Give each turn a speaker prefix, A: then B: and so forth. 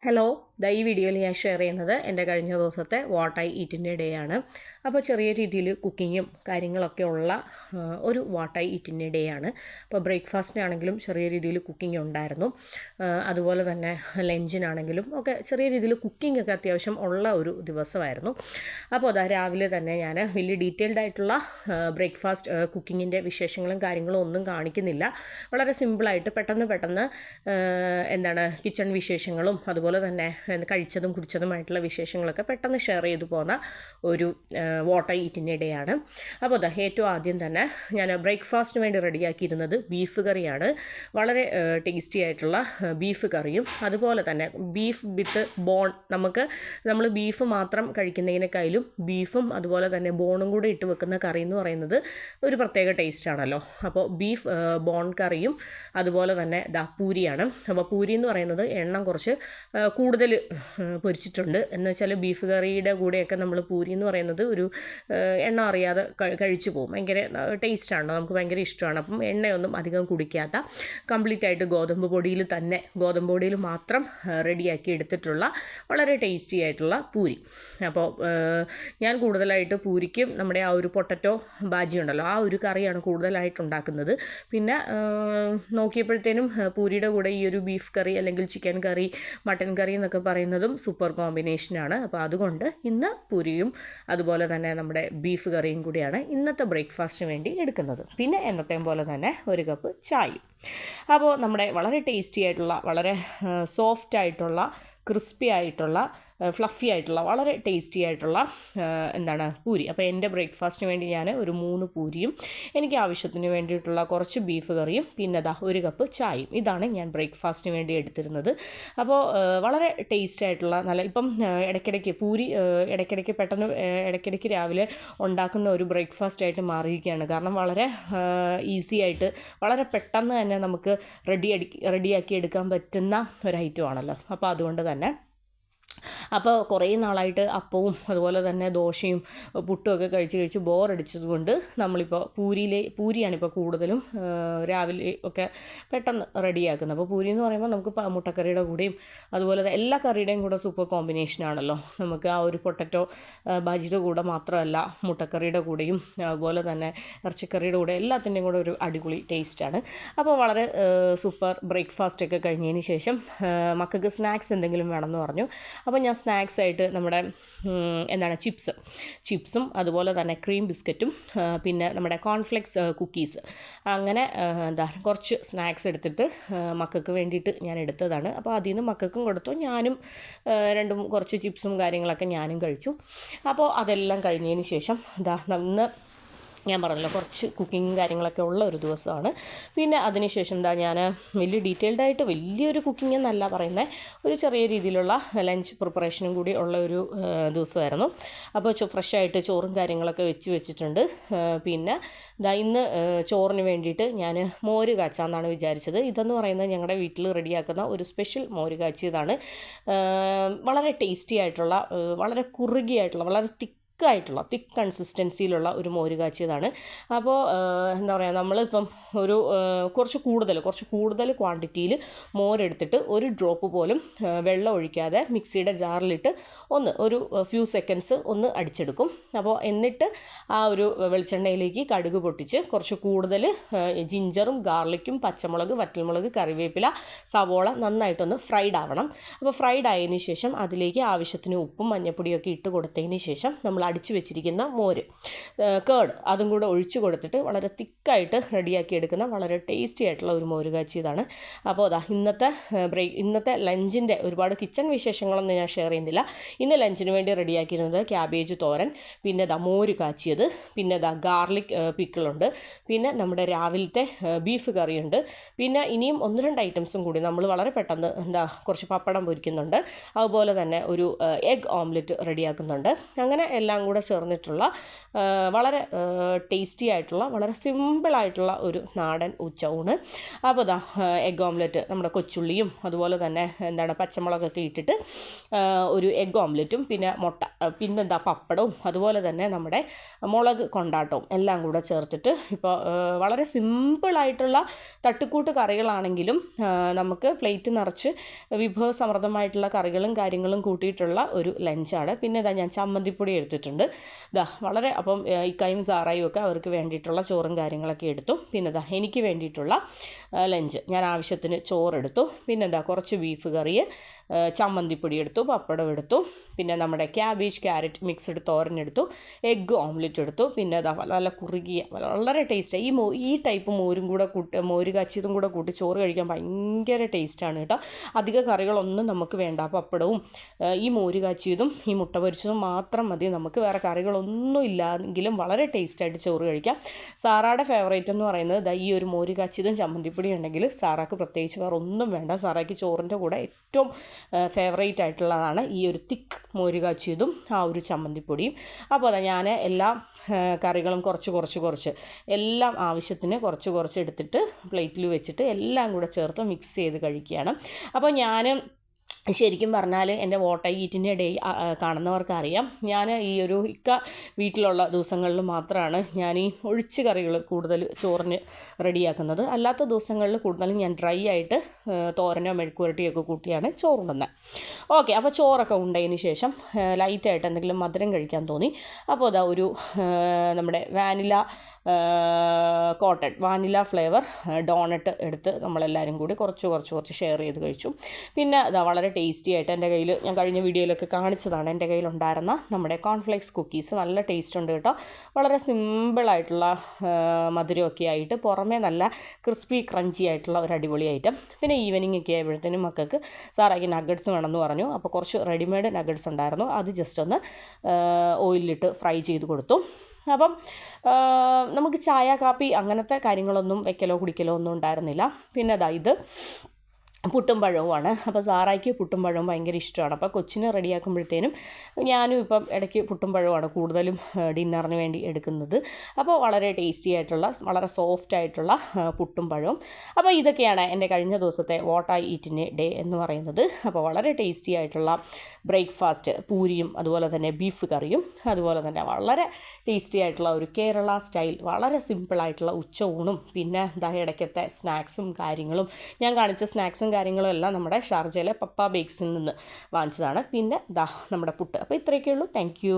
A: Hello, ഈ വീഡിയോയിൽ ഞാൻ ഷെയർ ചെയ്യുന്നത് എൻ്റെ കഴിഞ്ഞ ദിവസത്തെ വാട്ട് ഐ ഈറ്റിൻ്റെ ഡേ ആണ്. അപ്പോൾ ചെറിയ രീതിയിൽ കുക്കിങ്ങും കാര്യങ്ങളൊക്കെ ഉള്ള ഒരു വാട്ട് ഐ ഈറ്റിൻ്റെ ഡേ ആണ്. അപ്പോൾ ബ്രേക്ക്ഫാസ്റ്റിനാണെങ്കിലും ചെറിയ രീതിയിൽ കുക്കിംഗ് ഉണ്ടായിരുന്നു. അതുപോലെ തന്നെ ലഞ്ചിനാണെങ്കിലും ഒക്കെ ചെറിയ രീതിയിൽ കുക്കിംഗ് ഒക്കെ അത്യാവശ്യം ഉള്ള ഒരു ദിവസമായിരുന്നു. അപ്പോൾ രാവിലെ തന്നെ ഞാൻ വലിയ ഡീറ്റെയിൽഡ് ആയിട്ടുള്ള ബ്രേക്ക്ഫാസ്റ്റ് കുക്കിങ്ങിൻ്റെ വിശേഷങ്ങളും കാര്യങ്ങളും ഒന്നും കാണിക്കുന്നില്ല. വളരെ സിമ്പിളായിട്ട് പെട്ടെന്ന് കിച്ചൺ വിശേഷങ്ങളും അതുപോലെ തന്നെ കഴിച്ചതും കുടിച്ചതുമായിട്ടുള്ള വിശേഷങ്ങളൊക്കെ പെട്ടെന്ന് ഷെയർ ചെയ്തു പോകുന്ന ഒരു വാട്ട് ഐ ഈറ്റിൻ്റെ ഡേ ആണ്. അപ്പോൾ ഏറ്റവും ആദ്യം തന്നെ ഞാൻ ബ്രേക്ക്ഫാസ്റ്റിന് വേണ്ടി റെഡിയാക്കിയിരുന്നത് ബീഫ് കറിയാണ്. വളരെ ടേസ്റ്റി ആയിട്ടുള്ള ബീഫ് കറിയും അതുപോലെ തന്നെ ബീഫ് വിത്ത് ബോൺ. നമ്മൾ ബീഫ് മാത്രം കഴിക്കുന്നതിനേക്കാളും ബീഫും അതുപോലെ തന്നെ ബോണും കൂടി ഇട്ട് വെക്കുന്ന കറി എന്ന് പറയുന്നത് ഒരു പ്രത്യേക ടേസ്റ്റ് ആണല്ലോ. അപ്പോൾ ബീഫ് ബോൺ കറിയും അതുപോലെ തന്നെ പൂരിയാണ്. അപ്പോൾ പൂരി എന്ന് പറയുന്നത് എണ്ണം കുറച്ച് കൂടുതൽ പൊരിച്ചിട്ടുണ്ട്. എന്ന് വെച്ചാൽ ബീഫ് കറിയുടെ കൂടെയൊക്കെ നമ്മൾ പൂരി എന്ന് പറയുന്നത് ഒരു എണ്ണ അറിയാതെ കഴിച്ചു പോകും. ഭയങ്കര ടേസ്റ്റാണല്ലോ, നമുക്ക് ഭയങ്കര ഇഷ്ടമാണ്. അപ്പം എണ്ണയൊന്നും അധികം കുടിക്കാത്ത കംപ്ലീറ്റ് ആയിട്ട് ഗോതമ്പ് പൊടിയിൽ മാത്രം റെഡിയാക്കി എടുത്തിട്ടുള്ള വളരെ ടേസ്റ്റി ആയിട്ടുള്ള പൂരി. അപ്പോൾ ഞാൻ കൂടുതലായിട്ട് പൂരിക്കും നമ്മുടെ ആ ഒരു പൊട്ടറ്റോ ബാജി ഉണ്ടല്ലോ, ആ ഒരു കറിയാണ് കൂടുതലായിട്ട് ഉണ്ടാക്കുന്നത്. പിന്നെ നോക്കിയപ്പോഴത്തേനും പൂരിയുടെ കൂടെ ഈ ഒരു ബീഫ് കറി അല്ലെങ്കിൽ ചിക്കൻ കറി, മട്ടൻ കറി എന്നൊക്കെ പറയുന്നതും സൂപ്പർ കോമ്പിനേഷനാണ്. അപ്പോൾ അതുകൊണ്ട് ഇന്ന് പൂരിയും അതുപോലെ തന്നെ നമ്മുടെ ബീഫ് കറിയും കൂടിയാണ് ഇന്നത്തെ ബ്രേക്ക്ഫാസ്റ്റിന് വേണ്ടി എടുക്കുന്നത്. പിന്നെ എന്നത്തെയും പോലെ തന്നെ ഒരു കപ്പ് ചായയും. അപ്പോൾ നമ്മുടെ വളരെ ടേസ്റ്റി ആയിട്ടുള്ള, വളരെ സോഫ്റ്റ് ആയിട്ടുള്ള, ക്രിസ്പി ആയിട്ടുള്ള, ഫ്ലഫി ആയിട്ടുള്ള, വളരെ ടേസ്റ്റി ആയിട്ടുള്ള പൂരി. അപ്പോൾ എൻ്റെ ബ്രേക്ക്ഫാസ്റ്റിന് വേണ്ടി ഞാൻ ഒരു 3 പൂരിയും എനിക്ക് ആവശ്യത്തിന് വേണ്ടിയിട്ടുള്ള കുറച്ച് ബീഫ് കറിയും പിന്നെ ഒരു കപ്പ് ചായയും, ഇതാണ് ഞാൻ ബ്രേക്ക്ഫാസ്റ്റിന് വേണ്ടി എടുത്തിരുന്നത്. അപ്പോൾ വളരെ ടേസ്റ്റ് ആയിട്ടുള്ള ഇപ്പം ഇടയ്ക്കിടയ്ക്ക് പൂരി ഇടയ്ക്കിടയ്ക്ക് രാവിലെ ഉണ്ടാക്കുന്ന ഒരു ബ്രേക്ക്ഫാസ്റ്റ് ആയിട്ട് മാറിയിരിക്കുകയാണ്. കാരണം വളരെ ഈസി ആയിട്ട് വളരെ പെട്ടെന്ന് തന്നെ നമുക്ക് റെഡിയാക്കി എടുക്കാൻ പറ്റുന്ന ഒരു ഐറ്റം ആണല്ലോ. അപ്പോൾ അതുകൊണ്ട് തന്നെ കുറേ നാളായിട്ട് അപ്പവും അതുപോലെ തന്നെ ദോശയും പുട്ടും ഒക്കെ കഴിച്ച് ബോറടിച്ചതുകൊണ്ട് നമ്മളിപ്പോൾ പൂരിയാണിപ്പോൾ കൂടുതലും രാവിലെ ഒക്കെ പെട്ടെന്ന് റെഡിയാക്കുന്നത്. അപ്പോൾ പൂരി എന്ന് പറയുമ്പോൾ നമുക്ക് മുട്ടക്കറിയുടെ കൂടെയും അതുപോലെ എല്ലാ കറിയുടെയും കൂടെ സൂപ്പർ കോമ്പിനേഷനാണല്ലോ. നമുക്ക് ആ ഒരു പൊട്ടറ്റോ ബാജിയുടെ കൂടെ മാത്രമല്ല, മുട്ടക്കറിയുടെ കൂടെയും അതുപോലെ തന്നെ ഇറച്ചിക്കറിയുടെ കൂടെ എല്ലാത്തിൻ്റെയും കൂടെ ഒരു അടിപൊളി ടേസ്റ്റാണ്. അപ്പോൾ വളരെ സൂപ്പർ ബ്രേക്ക്ഫാസ്റ്റ് ഒക്കെ കഴിഞ്ഞതിന് ശേഷം മക്കൾക്ക് സ്നാക്സ് എന്തെങ്കിലും വേണമെന്ന് പറഞ്ഞു. അപ്പോൾ ഞാൻ സ്നാക്സ് ആയിട്ട് നമ്മുടെ ചിപ്സും അതുപോലെ തന്നെ ക്രീം ബിസ്ക്കറ്റും പിന്നെ നമ്മുടെ കോൺഫ്ലെക്സ് കുക്കീസ്, അങ്ങനെ കുറച്ച് സ്നാക്സ് എടുത്തിട്ട് മക്കൾക്ക് വേണ്ടിയിട്ട് ഞാൻ എടുത്തതാണ്. അപ്പോൾ അതിൽ നിന്ന് മക്കൾക്കും കൊടുത്തു, ഞാനും കുറച്ച് ചിപ്സും കാര്യങ്ങളൊക്കെ ഞാനും കഴിച്ചു. അപ്പോൾ അതെല്ലാം കഴിഞ്ഞതിന് ശേഷം ഇന്ന് ഞാൻ പറഞ്ഞല്ലോ കുറച്ച് കുക്കിങ്ങും കാര്യങ്ങളൊക്കെ ഉള്ള ഒരു ദിവസമാണ്. പിന്നെ അതിനുശേഷം ഞാൻ വലിയ ഡീറ്റെയിൽഡായിട്ട് വലിയൊരു കുക്കിംഗ് എന്നല്ല പറയുന്നത്, ഒരു ചെറിയ രീതിയിലുള്ള ലഞ്ച് പ്രിപ്പറേഷനും കൂടി ഉള്ള ഒരു ദിവസമായിരുന്നു. അപ്പോൾ ഫ്രഷായിട്ട് ചോറും കാര്യങ്ങളൊക്കെ വെച്ചിട്ടുണ്ട്. പിന്നെ ഇന്ന് ചോറിന് വേണ്ടിയിട്ട് ഞാൻ മോര് കാച്ചാന്നാണ് വിചാരിച്ചത്. ഇതെന്ന് പറയുന്നത് ഞങ്ങളുടെ വീട്ടിൽ റെഡിയാക്കുന്ന ഒരു സ്പെഷ്യൽ മോര് കാച്ചിയതാണ്. വളരെ ടേസ്റ്റി ആയിട്ടുള്ള, വളരെ കുറുകിയായിട്ടുള്ള, വളരെ തിക്ക് കൺസിസ്റ്റൻസിയിലുള്ള ഒരു മോര് കാച്ചിയതാണ്. അപ്പോൾ നമ്മളിപ്പം ഒരു കുറച്ച് കൂടുതൽ ക്വാണ്ടിറ്റിയിൽ മോരെടുത്തിട്ട് ഒരു ഡ്രോപ്പ് പോലും വെള്ളം ഒഴിക്കാതെ മിക്സിയുടെ ജാറിലിട്ട് ഒരു ഫ്യൂ സെക്കൻഡ്സ് ഒന്ന് അടിച്ചെടുക്കും. അപ്പോൾ എന്നിട്ട് ആ ഒരു വെളിച്ചെണ്ണയിലേക്ക് കടുക് പൊട്ടിച്ച് കുറച്ച് കൂടുതൽ ജിഞ്ചറും ഗാർലിക്കും പച്ചമുളക്, വറ്റൽമുളക്, കറിവേപ്പില, സവോള നന്നായിട്ടൊന്ന് ഫ്രൈഡ് ആവണം. അപ്പോൾ ഫ്രൈഡ് ആയതിന് ശേഷം അതിലേക്ക് ആവശ്യത്തിന് ഉപ്പും മഞ്ഞൾപ്പൊടിയൊക്കെ ഇട്ട് കൊടുത്തതിന് ശേഷം നമ്മൾ അടിച്ചു വെച്ചിരിക്കുന്ന മോര്, കേർഡ്, അതും കൂടെ ഒഴിച്ചു കൊടുത്തിട്ട് വളരെ തിക്കായിട്ട് റെഡിയാക്കി എടുക്കുന്ന വളരെ ടേസ്റ്റി ആയിട്ടുള്ള ഒരു മോര് കാച്ചിയതാണ്. അപ്പോൾ ഇന്നത്തെ ലഞ്ചിൻ്റെ ഒരുപാട് കിച്ചൺ വിശേഷങ്ങളൊന്നും ഞാൻ ഷെയർ ചെയ്യുന്നില്ല. ഇന്ന് ലഞ്ചിന് വേണ്ടി റെഡിയാക്കിയിരുന്നത് ക്യാബേജ് തോരൻ, പിന്നെ മോര് കാച്ചിയത്, പിന്നെ ഗാർലിക് പിക്കിളുണ്ട്, പിന്നെ നമ്മുടെ രാവിലത്തെ ബീഫ് കറിയുണ്ട്, പിന്നെ ഇനിയും 1-2 ഐറ്റംസും കൂടി നമ്മൾ വളരെ പെട്ടെന്ന് കുറച്ച് പപ്പടം പൊരിക്കുന്നുണ്ട്, അതുപോലെ തന്നെ ഒരു എഗ് ഓംലെറ്റ് റെഡിയാക്കുന്നുണ്ട്. അങ്ങനെ എല്ലാം എല്ലാം കൂടെ ചേർന്നിട്ടുള്ള വളരെ ടേസ്റ്റി ആയിട്ടുള്ള വളരെ സിമ്പിളായിട്ടുള്ള ഒരു നാടൻ ഉച്ചയൂണ്. അപ്പോൾ ഇതാ എഗ് ഓംലെറ്റ്, നമ്മുടെ കൊച്ചുള്ളിയും അതുപോലെ തന്നെ എന്താണ് പച്ചമുളകൊക്കെ ഇട്ടിട്ട് ഒരു എഗ് ഓംലെറ്റും പിന്നെ മുട്ട, പിന്നെന്താ പപ്പടവും അതുപോലെ തന്നെ നമ്മുടെ മുളക് കൊണ്ടാട്ടവും എല്ലാം കൂടെ ചേർത്തിട്ട് ഇപ്പോൾ വളരെ സിമ്പിളായിട്ടുള്ള തട്ടുകൂട്ട് കറികളാണെങ്കിലും നമുക്ക് പ്ലേറ്റ് നിറച്ച് വിഭവസമൃദ്ധമായിട്ടുള്ള കറികളും കാര്യങ്ങളും കൂട്ടിയിട്ടുള്ള ഒരു ലഞ്ചാണ്. പിന്നെ ഇതാ ഞാൻ ചമ്മന്തിപ്പൊടി എടുത്തിട്ടുണ്ട്. ഇതാ വളരെ അപ്പം ഇക്കായും സാറായും ഒക്കെ അവർക്ക് വേണ്ടിയിട്ടുള്ള ചോറും കാര്യങ്ങളൊക്കെ എടുത്തു. പിന്നെ ഇതാ എനിക്ക് വേണ്ടിയിട്ടുള്ള ലഞ്ച് ഞാൻ ആവശ്യത്തിന് ചോറെടുത്തു. പിന്നെ എന്താ കുറച്ച് ബീഫ് കറി, ചമ്മന്തിപ്പൊടി എടുത്തു, പപ്പടം എടുത്തു, പിന്നെ നമ്മുടെ ക്യാബേജ് ക്യാരറ്റ് മിക്സ്ഡ് തോരനെടുത്തു, എഗ്ഗ് ഓംലെറ്റ് എടുത്തു. പിന്നെ അതാ നല്ല കുറുകിയ വളരെ ടേസ്റ്റാണ് ഈ ടൈപ്പ് മോരും കൂടെ മോര് കാച്ചിയതും കൂടെ കൂട്ടി ചോറ് കഴിക്കാൻ ഭയങ്കര ടേസ്റ്റാണ് കേട്ടോ. അധിക കറികളൊന്നും നമുക്ക് വേണ്ട. പപ്പടവും ഈ മോര് കാച്ചിയതും ഈ മുട്ട പൊരിച്ചതും മാത്രം മതി നമുക്ക്. വേറെ കറികളൊന്നും ഇല്ലെങ്കിലും വളരെ ടേസ്റ്റായിട്ട് ചോറ് കഴിക്കാം. സാറായുടെ ഫേവറേറ്റ് എന്ന് പറയുന്നത് ഈ ഒരു മോര് കാച്ചിയതും ചമ്മന്തിപ്പൊടി ഉണ്ടെങ്കിൽ സാറാക്ക് പ്രത്യേകിച്ച് വേറെ ഒന്നും വേണ്ട. സാറാക്ക് ചോറിൻ്റെ കൂടെ ഏറ്റവും ഫേവറേറ്റ് ആയിട്ടുള്ളതാണ് ഈ ഒരു തിക്ക് മോര് കാച്ചിയതും ആ ഒരു ചമ്മന്തിപ്പൊടിയും. അപ്പോൾ അതാ ഞാൻ എല്ലാ കറികളും കുറച്ച് എല്ലാം ആവശ്യത്തിന് കുറച്ച് എടുത്തിട്ട് പ്ലേറ്റിൽ വെച്ചിട്ട് എല്ലാം കൂടെ ചേർത്ത് മിക്സ് ചെയ്ത് കഴിക്കുകയാണ്. അപ്പോൾ ഞാൻ ശരിക്കും പറഞ്ഞാൽ എൻ്റെ വാട്ട് ഐ ഈറ്റിൻ്റെ ഡേ കാണുന്നവർക്കറിയാം, ഞാൻ ഈ ഒരു വീട്ടിലുള്ള ദിവസങ്ങളിൽ മാത്രമാണ് ഞാൻ ഈ ഒഴിച്ച് കറികൾ കൂടുതൽ ചോറിന് റെഡിയാക്കുന്നത്. അല്ലാത്ത ദിവസങ്ങളിൽ കൂടുതലും ഞാൻ ഡ്രൈ ആയിട്ട് തോരനോ മെഴുക്കുവരട്ടിയൊക്കെ കൂട്ടിയാണ് ചോറുണ്ടുന്നത്. ഓക്കെ, അപ്പോൾ ചോറൊക്കെ ഉണ്ടതിന് ശേഷം ലൈറ്റായിട്ട് എന്തെങ്കിലും മധുരം കഴിക്കാൻ തോന്നി. അപ്പോൾ അതാ ഒരു നമ്മുടെ വാനില ഫ്ലേവർ ഡോണട്ട് എടുത്ത് നമ്മളെല്ലാവരും കൂടി കുറച്ച് ഷെയർ ചെയ്ത് കഴിച്ചു. പിന്നെ അതാ വളരെ ടേസ്റ്റി ആയിട്ട് എൻ്റെ കയ്യിൽ ഞാൻ കഴിഞ്ഞ വീഡിയോയിലൊക്കെ കാണിച്ചതാണ്, എൻ്റെ കയ്യിലുണ്ടായിരുന്ന നമ്മുടെ കോൺഫ്ലെക്സ് കുക്കീസ് നല്ല ടേസ്റ്റ് ഉണ്ട് കേട്ടോ. വളരെ സിമ്പിളായിട്ടുള്ള മധുരമൊക്കെ ആയിട്ട് പുറമേ നല്ല ക്രിസ്പി ക്രഞ്ചി ആയിട്ടുള്ള ഒരു അടിപൊളി ഐറ്റം. പിന്നെ ഈവനിങ് ഒക്കെ ആയപ്പോഴത്തേനും മക്കൾക്ക് സാറാക്കി നഗറ്റ്സ് വേണമെന്ന് പറഞ്ഞു. അപ്പോൾ കുറച്ച് റെഡിമെയ്ഡ് നഗറ്റ്സ് ഉണ്ടായിരുന്നു, അത് ജസ്റ്റ് ഒന്ന് ഓയിലിട്ട് ഫ്രൈ ചെയ്ത് കൊടുത്തു. അപ്പം നമുക്ക് ചായ കാപ്പി അങ്ങനത്തെ കാര്യങ്ങളൊന്നും വെക്കലോ കുടിക്കലോ ഒന്നും ഉണ്ടായിരുന്നില്ല. പിന്നെ അതാ ഇത് പുട്ടും പഴവുമാണ്. അപ്പോൾ സാറായിക്ക് പുട്ടും പഴവും ഭയങ്കര ഇഷ്ടമാണ്. അപ്പോൾ കൊച്ചിന് റെഡിയാക്കുമ്പോഴത്തേനും ഞാനും ഇപ്പം ഇടയ്ക്ക് പുട്ടും പഴവുമാണ് കൂടുതലും ഡിന്നറിന് വേണ്ടി എടുക്കുന്നത്. അപ്പോൾ വളരെ ടേസ്റ്റി ആയിട്ടുള്ള വളരെ സോഫ്റ്റ് ആയിട്ടുള്ള പുട്ടും പഴവും. അപ്പോൾ ഇതൊക്കെയാണ് എൻ്റെ കഴിഞ്ഞ ദിവസത്തെ വാട്ട് ഐ ഈറ്റിൻ്റെ ഡേ എന്ന് പറയുന്നത്. അപ്പോൾ വളരെ ടേസ്റ്റി ആയിട്ടുള്ള ബ്രേക്ക്ഫാസ്റ്റ്, പൂരിയും അതുപോലെ തന്നെ ബീഫ് കറിയും അതുപോലെ തന്നെ വളരെ ടേസ്റ്റി ആയിട്ടുള്ള ഒരു കേരള സ്റ്റൈൽ വളരെ സിമ്പിളായിട്ടുള്ള ഉച്ചയൂണും പിന്നെ ഇടയ്ക്കത്തെ സ്നാക്സും കാര്യങ്ങളും. ഞാൻ കാണിച്ച സ്നാക്സും കാര്യങ്ങളും എല്ലാം നമ്മുടെ ഷാർജയിലെ പപ്പ ബേക്സിൽ നിന്ന് വാങ്ങിച്ചതാണ്. പിന്നെ നമ്മുടെ പുട്ട്. അപ്പോൾ ഇത്രയൊക്കെ ഉള്ളൂ. Thank you.